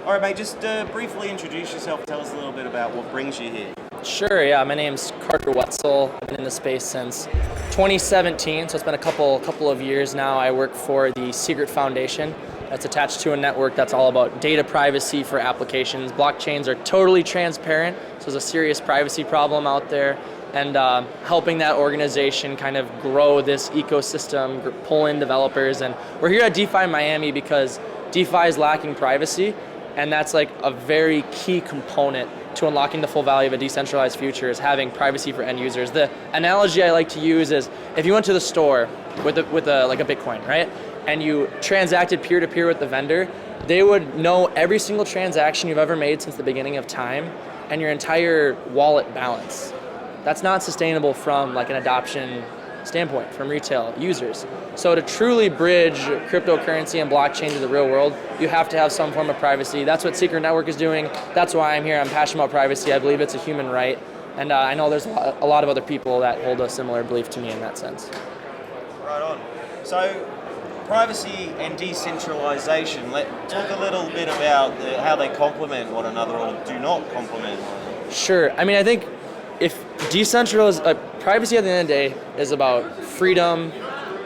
All right, mate, just briefly introduce yourself. Tell us a little bit about what brings you here. Sure, yeah. My name's Woetzel. I've been in the space since 2017, so it's been a couple of years now. I work for the Secret Foundation that's attached to a network that's all about data privacy for applications. Blockchains are totally transparent, so there's a serious privacy problem out there. And helping that organization kind of grow this ecosystem, pull in developers. And we're here at DeFi Miami because DeFi is lacking privacy, and that's like a very key component to unlocking the full value of a decentralized future is having privacy for end users. The analogy I like to use is if you went to the store with a Bitcoin, right? And you transacted peer-to-peer with the vendor, they would know every single transaction you've ever made since the beginning of time and your entire wallet balance. That's not sustainable from like an adoption standpoint from retail users. So to truly bridge cryptocurrency and blockchain to the real world, you have to have some form of privacy. That's what Secret Network is doing. That's why I'm here. I'm passionate about privacy. I believe it's a human right. And I know there's a lot of other people that hold a similar belief to me in that sense. Right on. So privacy and decentralization, talk a little bit about how they complement one another or do not complement one another. Sure. I mean, I think if privacy at the end of the day is about freedom,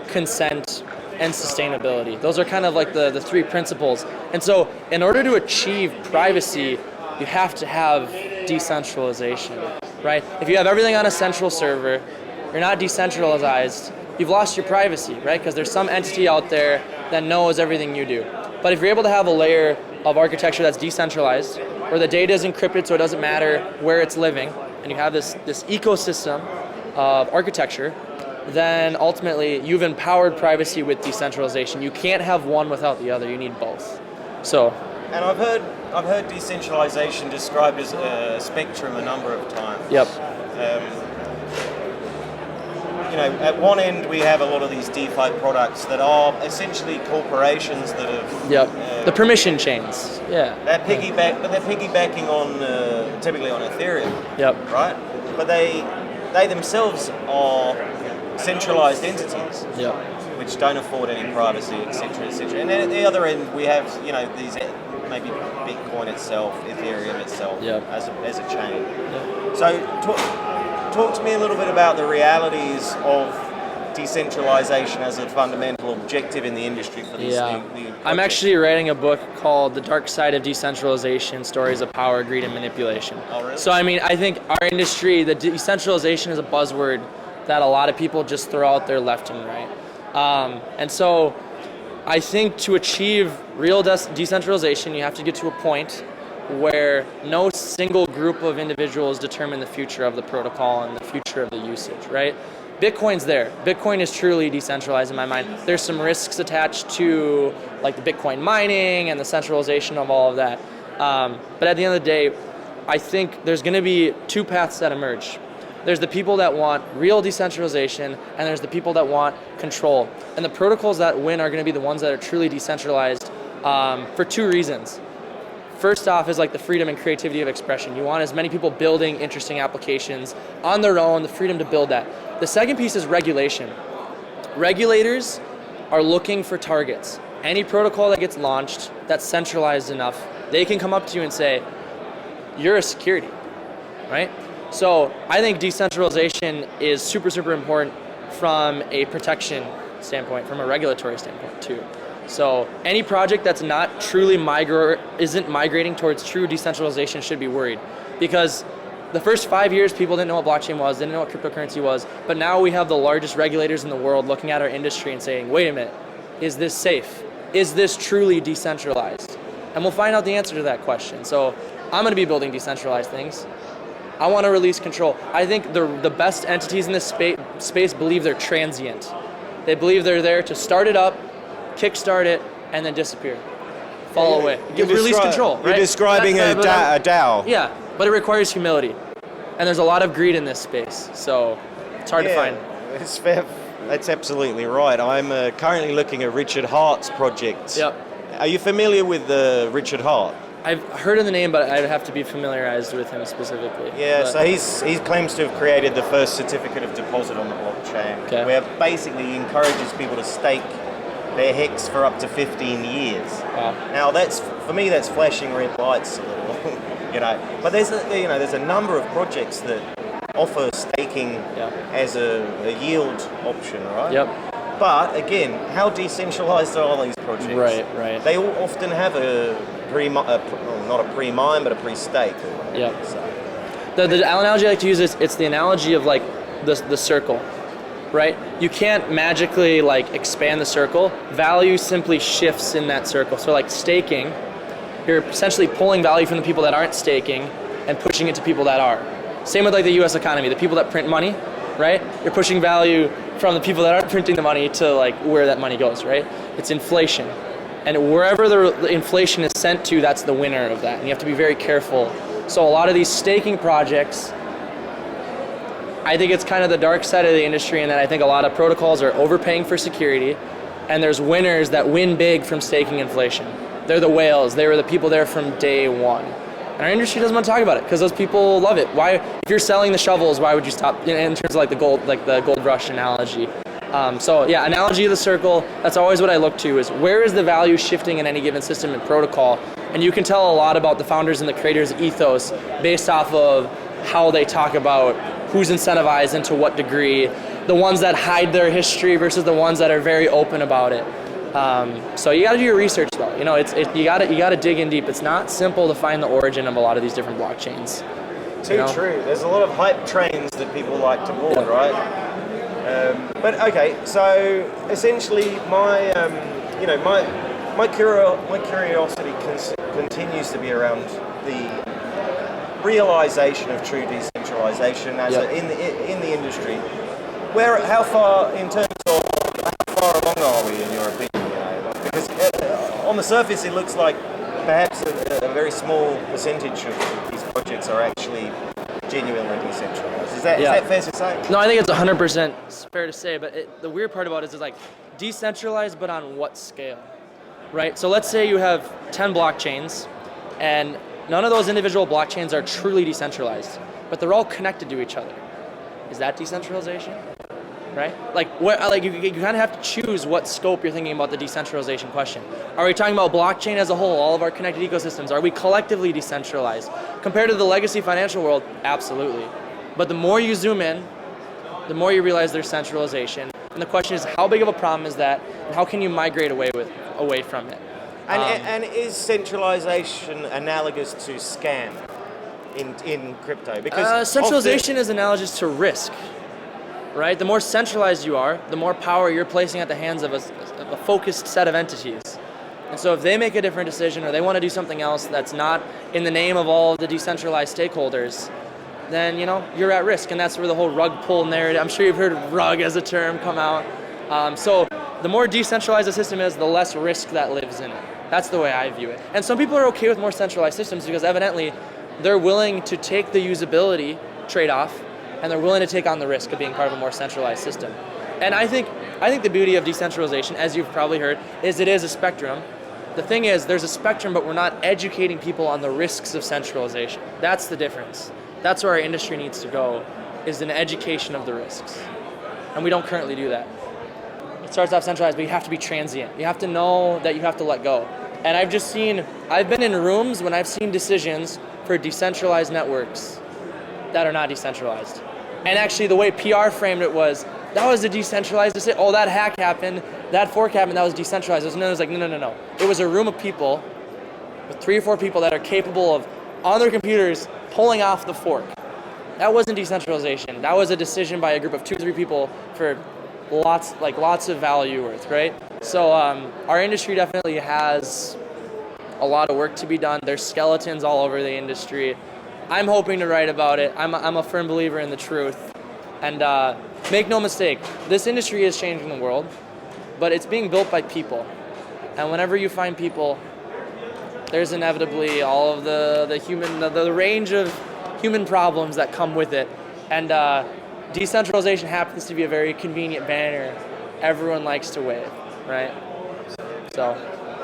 consent, and sustainability. Those are kind of like the three principles. And so in order to achieve privacy, you have to have decentralization, right? If you have everything on a central server, you're not decentralized, you've lost your privacy, right? Because there's some entity out there that knows everything you do. But if you're able to have a layer of architecture that's decentralized, where the data is encrypted so it doesn't matter where it's living, and you have this ecosystem of architecture, then ultimately you've empowered privacy with decentralization. You can't have one without the other. You need both. So. And I've heard decentralization described as a spectrum a number of times. Yep. At one end we have a lot of these DeFi products that are essentially corporations that have. Yep. The permission chains. Yeah. They're piggybacking on typically on Ethereum. Yep. Right. But they themselves are centralized entities. Yep. Which don't afford any privacy, etc., etc. And then at the other end we have these maybe Bitcoin itself, Ethereum itself, yep, as a chain. Yep. So talk to me a little bit about the realities of decentralization as a fundamental objective in the industry for these new projects. I'm actually writing a book called The Dark Side of Decentralization, Stories of Power, Greed, and Manipulation. Oh, really? So I mean, I think our industry, the decentralization is a buzzword that a lot of people just throw out there left and right. And so I think to achieve real decentralization, you have to get to a point where no single group of individuals determine the future of the protocol and the future of the usage, right? Bitcoin's there. Bitcoin is truly decentralized in my mind. There's some risks attached to like the Bitcoin mining and the centralization of all of that. But at the end of the day, I think there's going to be two paths that emerge. There's the people that want real decentralization, and there's the people that want control. And the protocols that win are going to be the ones that are truly decentralized for two reasons. First off is like the freedom and creativity of expression. You want as many people building interesting applications on their own, the freedom to build that. The second piece is regulation. Regulators are looking for targets. Any protocol that gets launched that's centralized enough, they can come up to you and say, you're a security, right? So I think decentralization is super, super important from a protection standpoint, from a regulatory standpoint too. So any project that's not truly isn't migrating towards true decentralization should be worried, because the first 5 years people didn't know what blockchain was, didn't know what cryptocurrency was, but now we have the largest regulators in the world looking at our industry and saying, wait a minute, is this safe? Is this truly decentralized? And we'll find out the answer to that question. So I'm going to be building decentralized things. I want to release control. I think the best entities in this space believe they're transient. They believe they're there to start it up, kickstart it, and then disappear. Fall away. Release control, right? You're describing a DAO. Yeah, but it requires humility. And there's a lot of greed in this space, so it's hard to find. It's fair. That's absolutely right. I'm currently looking at Richard Hart's project. Yep. Are you familiar with Richard Hart? I've heard of the name, but I'd have to be familiarized with him specifically. Yeah, so he claims to have created the first certificate of deposit on the blockchain, where basically he encourages people to stake their hex for up to 15 years. Wow. Now that's for me, that's flashing red lights a little, But there's a number of projects that offer staking as a yield option, right? Yep. But again, how decentralized are these projects? Right. They all often have not a pre-mine, but a pre-stake. Yep. So. The analogy I like to use is it's the analogy of like the circle, right? You can't magically like expand the circle. Value simply shifts in that circle. So like staking, you're essentially pulling value from the people that aren't staking and pushing it to people that are. Same with like the U.S. economy. The people that print money, right? You're pushing value from the people that aren't printing the money to like where that money goes, right? It's inflation. And wherever the inflation is sent to, that's the winner of that. And you have to be very careful. So a lot of these staking projects, I think it's kind of the dark side of the industry in that I think a lot of protocols are overpaying for security, and there's winners that win big from staking inflation. They're the whales. They were the people there from day one. And our industry doesn't want to talk about it because those people love it. Why, if you're selling the shovels, why would you stop? In terms of like the gold rush analogy. So yeah, analogy of the circle, that's always what I look to is where is the value shifting in any given system and protocol? And you can tell a lot about the founders and the creators' ethos based off of how they talk about who's incentivized and to what degree, the ones that hide their history versus the ones that are very open about it. So you got to do your research though. You got to dig in deep. It's not simple to find the origin of a lot of these different blockchains. True. There's a lot of hype trains that people like to board, right? But okay, so essentially, my curiosity continues to be around the realization of true decentralization in the industry. How far along are we in your opinion? Because on the surface, it looks like perhaps a very small percentage of these projects are actually genuinely decentralized. Is that fair to say? No, I think it's 100% fair to say, but the weird part about it is like decentralized, but on what scale, right? So let's say you have 10 blockchains, and none of those individual blockchains are truly decentralized, but they're all connected to each other. Is that decentralization? Right? You kind of have to choose what scope you're thinking about the decentralization question. Are we talking about blockchain as a whole, all of our connected ecosystems? Are we collectively decentralized? Compared to the legacy financial world, absolutely. But the more you zoom in, the more you realize there's centralization. And the question is, how big of a problem is that? And how can you migrate away from it? And is centralization analogous to scam in crypto? Because centralization is analogous to risk. Right? The more centralized you are, the more power you're placing at the hands of a focused set of entities. And so if they make a different decision or they want to do something else that's not in the name of all of the decentralized stakeholders, then you're at risk. And that's where the whole rug pull narrative, I'm sure you've heard rug as a term come out. So the more decentralized a system is, the less risk that lives in it. That's the way I view it. And some people are okay with more centralized systems because evidently they're willing to take the usability trade-off and they're willing to take on the risk of being part of a more centralized system. And I think the beauty of decentralization, as you've probably heard, is it is a spectrum. The thing is, there's a spectrum, but we're not educating people on the risks of centralization. That's the difference. That's where our industry needs to go, is an education of the risks. And we don't currently do that. It starts off centralized, but you have to be transient. You have to know that you have to let go. And I've been in rooms when I've seen decisions for decentralized networks that are not decentralized. And actually the way PR framed it was, that was a decentralized decision. Oh, that hack happened, that fork happened, that was decentralized. It was like, no. It was a room of people, with 3 or 4 people that are capable of, on their computers, pulling off the fork. That wasn't decentralization. That was a decision by a group of 2 or 3 people for lots of value worth, right? So our industry definitely has a lot of work to be done. There's skeletons all over the industry. I'm hoping to write about it. I'm a firm believer in the truth. And make no mistake, this industry is changing the world, but it's being built by people. And whenever you find people, there's inevitably all of the range of human problems that come with it. And decentralization happens to be a very convenient banner everyone likes to wave, right? So.